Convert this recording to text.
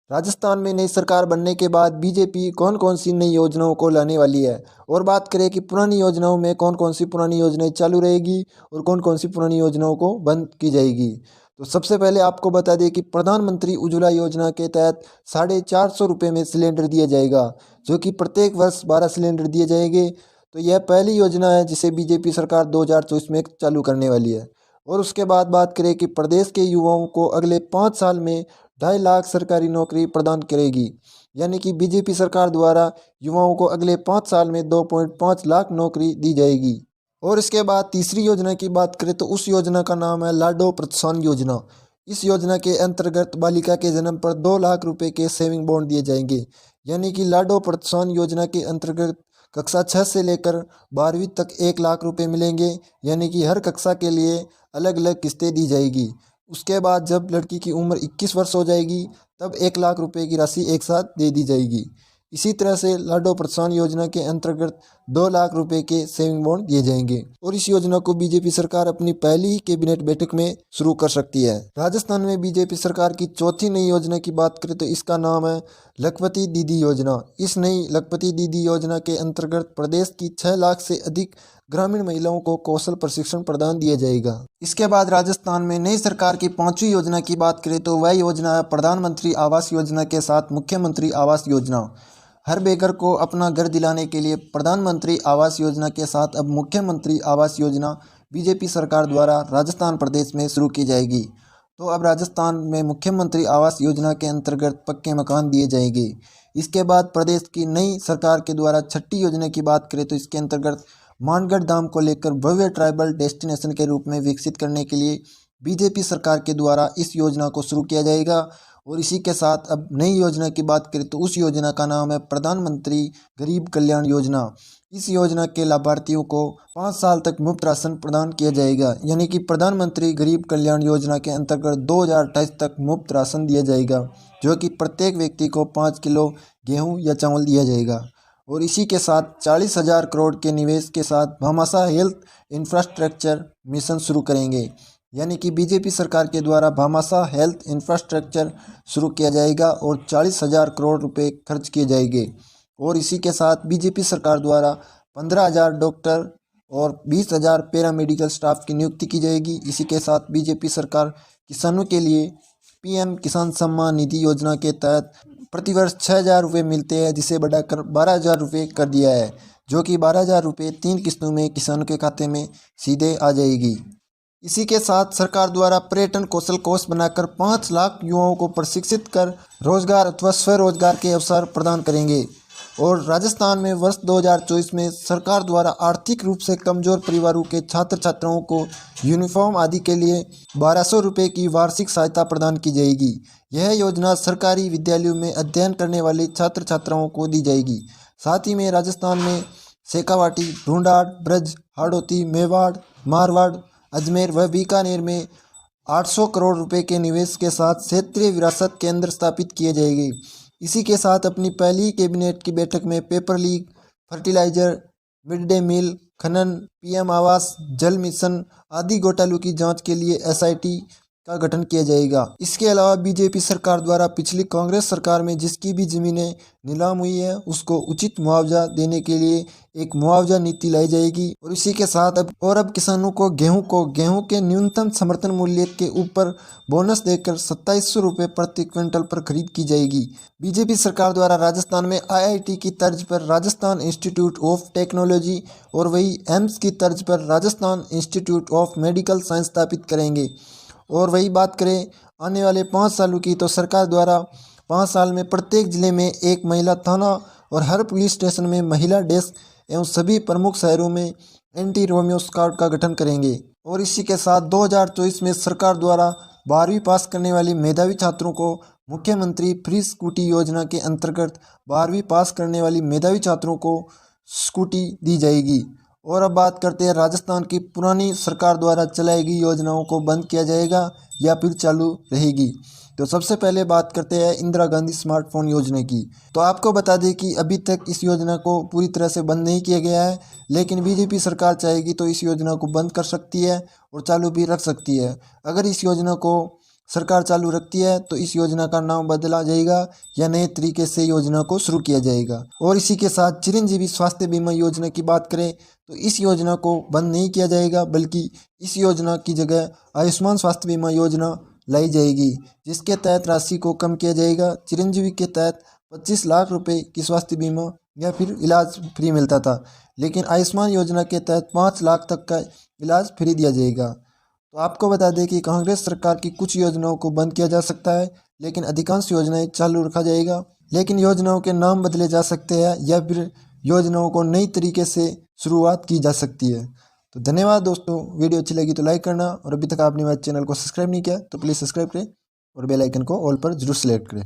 राजस्थान में नई सरकार बनने के बाद बीजेपी कौन कौन सी नई योजनाओं को लाने वाली है और बात करें कि पुरानी योजनाओं में कौन कौन सी पुरानी योजनाएं चालू रहेगी और कौन कौन सी पुरानी योजनाओं को बंद की जाएगी। तो सबसे पहले आपको बता दें कि प्रधानमंत्री उज्ज्वला योजना के तहत 450 रुपये में सिलेंडर दिया जाएगा, जो कि प्रत्येक वर्ष 12 सिलेंडर दिए जाएंगे। तो यह पहली योजना है जिसे बीजेपी सरकार 2024 में चालू करने वाली है। और उसके बाद बात करें कि प्रदेश के युवाओं को अगले 5 साल में 2.5 लाख सरकारी नौकरी प्रदान करेगी, यानी कि बीजेपी सरकार द्वारा युवाओं को अगले 5 साल में 2.5 लाख नौकरी दी जाएगी। और इसके बाद तीसरी योजना की बात करें तो उस योजना का नाम है लाडो प्रोत्साहन योजना। इस योजना के अंतर्गत बालिका के जन्म पर 2 लाख रुपए के सेविंग बॉन्ड दिए जाएंगे, यानी कि लाडो प्रोत्साहन योजना के अंतर्गत कक्षा 6 से लेकर 12वीं तक 1 लाख रुपए मिलेंगे, यानी कि हर कक्षा के लिए अलग अलग किस्तें दी जाएगी। उसके बाद जब लड़की की उम्र 21 वर्ष हो जाएगी तब 1 लाख रुपए की राशि एक साथ दे दी जाएगी। इसी तरह से लाडो प्रोत्साहन योजना के अंतर्गत 2 लाख रुपए के सेविंग बॉन्ड दिए जाएंगे और इस योजना को बीजेपी सरकार अपनी पहली ही कैबिनेट बैठक में शुरू कर सकती है। राजस्थान में बीजेपी सरकार की चौथी नई योजना की बात करें तो इसका नाम है लखपति दीदी योजना। इस नई लखपति दीदी योजना के अंतर्गत प्रदेश की 6 लाख से अधिक ग्रामीण महिलाओं को कौशल प्रशिक्षण प्रदान दिया जाएगा। इसके बाद राजस्थान में नई सरकार की 5वीं योजना की बात करें तो वह योजना है प्रधानमंत्री आवास योजना के साथ मुख्यमंत्री आवास योजना। हर बेघर को अपना घर दिलाने के लिए प्रधानमंत्री आवास योजना के साथ अब मुख्यमंत्री आवास योजना बीजेपी सरकार द्वारा राजस्थान प्रदेश में शुरू की जाएगी। तो अब राजस्थान में मुख्यमंत्री आवास योजना के अंतर्गत पक्के मकान दिए जाएंगे। इसके बाद प्रदेश की नई सरकार के द्वारा छठी योजना की बात करें तो इसके अंतर्गत मानगढ़ धाम को लेकर भव्य ट्राइबल डेस्टिनेशन के रूप में विकसित करने के लिए बीजेपी सरकार के द्वारा इस योजना को शुरू किया जाएगा। और इसी के साथ अब नई योजना की बात करें तो उस योजना का नाम है प्रधानमंत्री गरीब कल्याण योजना। इस योजना के लाभार्थियों को 5 साल तक मुफ्त राशन प्रदान किया जाएगा, यानी कि प्रधानमंत्री गरीब कल्याण योजना के अंतर्गत 2028 तक मुफ्त राशन दिया जाएगा, जो कि प्रत्येक व्यक्ति को 5 किलो गेहूं या चावल दिया जाएगा। और इसी के साथ 40,000 करोड़ के निवेश के साथ भामाशाह हेल्थ इंफ्रास्ट्रक्चर मिशन शुरू करेंगे, यानी कि बीजेपी सरकार के द्वारा भामाशाह हेल्थ इंफ्रास्ट्रक्चर शुरू किया जाएगा और 40,000 करोड़ रुपए खर्च किए जाएंगे। और इसी के साथ बीजेपी सरकार द्वारा 15,000 डॉक्टर और 20,000 पैरामेडिकल स्टाफ की नियुक्ति की जाएगी। इसी के साथ बीजेपी सरकार किसानों के लिए पीएम किसान सम्मान निधि योजना के तहत प्रतिवर्ष 6,000 रुपये मिलते हैं, जिसे बढ़ाकर 12,000 रुपये कर दिया है, जो कि 12,000 रुपये 3 किस्तों में किसानों के खाते में सीधे आ जाएगी। इसी के साथ सरकार द्वारा पर्यटन कौशल कोष बनाकर 5 लाख युवाओं को प्रशिक्षित कर रोजगार अथवा स्वरोजगार के अवसर प्रदान करेंगे। और राजस्थान में वर्ष 2024 में सरकार द्वारा आर्थिक रूप से कमजोर परिवारों के छात्र छात्राओं को यूनिफॉर्म आदि के लिए 1,200 रुपये की वार्षिक सहायता प्रदान की जाएगी। यह योजना सरकारी विद्यालयों में अध्ययन करने वाले छात्र छात्राओं को दी जाएगी। साथ ही में राजस्थान में शेखावाटी, ढूंढाड़, ब्रज, हाड़ौती, मेवाड़, मारवाड़, अजमेर व बीकानेर में 800 करोड़ रुपए के निवेश के साथ क्षेत्रीय विरासत केंद्र स्थापित किए जाएंगे। इसी के साथ अपनी पहली कैबिनेट की बैठक में paper leak, fertiliser, mid day meal, खनन, पीएम आवास, जल मिशन आदि घोटालों की जांच के लिए एसआईटी का गठन किया जाएगा। इसके अलावा बीजेपी सरकार द्वारा पिछली कांग्रेस सरकार में जिसकी भी जमीनें नीलाम हुई है उसको उचित मुआवजा देने के लिए एक मुआवजा नीति लाई जाएगी। और इसी के साथ अब किसानों को गेहूं के न्यूनतम समर्थन मूल्य के ऊपर बोनस देकर 2,700 रुपये प्रति क्विंटल पर खरीद की जाएगी। बीजेपी सरकार द्वारा राजस्थान में आईआईटी की तर्ज पर राजस्थान इंस्टीट्यूट ऑफ टेक्नोलॉजी और वही एम्स की तर्ज पर Rajasthan institute of medical science स्थापित करेंगे। और वही बात करें आने वाले 5 सालों की तो सरकार द्वारा 5 साल में प्रत्येक जिले में एक महिला थाना और हर पुलिस स्टेशन में महिला डेस्क एवं सभी प्रमुख शहरों में एंटी रोमियो स्क्वाड का गठन करेंगे। और इसी के साथ 2024 में सरकार द्वारा 12वीं पास करने वाले मेधावी छात्रों को मुख्यमंत्री फ्री स्कूटी योजना के अंतर्गत 12वीं पास करने वाली मेधावी छात्रों को स्कूटी दी जाएगी। और अब बात करते हैं राजस्थान की पुरानी सरकार द्वारा चलाई गई योजनाओं को बंद किया जाएगा या फिर चालू रहेगी। तो सबसे पहले बात करते हैं इंदिरा गांधी स्मार्टफोन योजना की। तो आपको बता दें कि अभी तक इस योजना को पूरी तरह से बंद नहीं किया गया है, लेकिन बीजेपी सरकार चाहेगी तो इस योजना को बंद कर सकती है और चालू भी रख सकती है। अगर इस योजना को सरकार चालू रखती है तो इस योजना का नाम बदला जाएगा या नए तरीके से योजना को शुरू किया जाएगा। और इसी के साथ चिरंजीवी स्वास्थ्य बीमा योजना की बात करें तो इस योजना को बंद नहीं किया जाएगा, बल्कि इस योजना की जगह आयुष्मान स्वास्थ्य बीमा योजना लाई जाएगी, जिसके तहत राशि को कम किया जाएगा। चिरंजीवी के तहत 25 लाख रुपए की स्वास्थ्य बीमा या फिर इलाज फ्री मिलता था, लेकिन आयुष्मान योजना के तहत 5 लाख तक का इलाज फ्री दिया जाएगा। तो आपको बता दें कि कांग्रेस सरकार की कुछ योजनाओं को बंद किया जा सकता है, लेकिन अधिकांश योजनाएं चालू रखा जाएगा। लेकिन योजनाओं के नाम बदले जा सकते हैं या फिर योजनाओं को नई तरीके से शुरुआत की जा सकती है। तो धन्यवाद दोस्तों, वीडियो अच्छी लगी तो लाइक करना, और अभी तक आपने मेरे चैनल को सब्सक्राइब नहीं किया तो प्लीज़ सब्सक्राइब करें और बेल आइकन को ऑल पर जरूर सेलेक्ट करें।